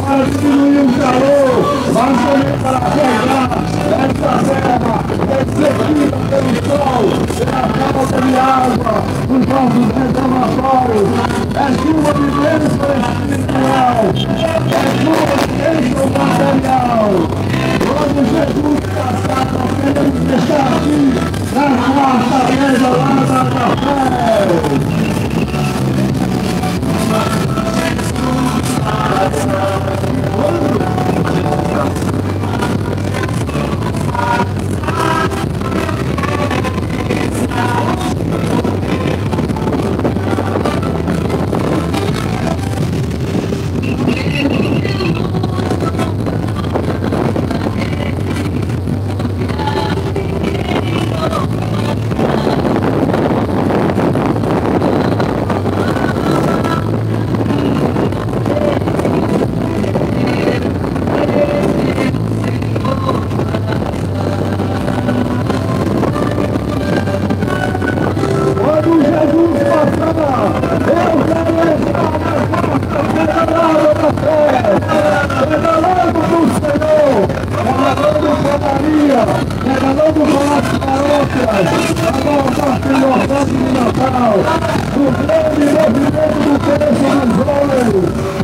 para diminuir o calor, mas também para pegar essa terra ressequida pelo sol, pela falta de água, dos nossos reservatórios. É chuva de bênção espiritual, é chuva de bênção material. Quando Jesus passar, nós queremos deixar aqui na nossa mesa lá da café. Regalando bolas paróquias, agora está sendo oferta de Natal, do grande movimento do coração dos jovens.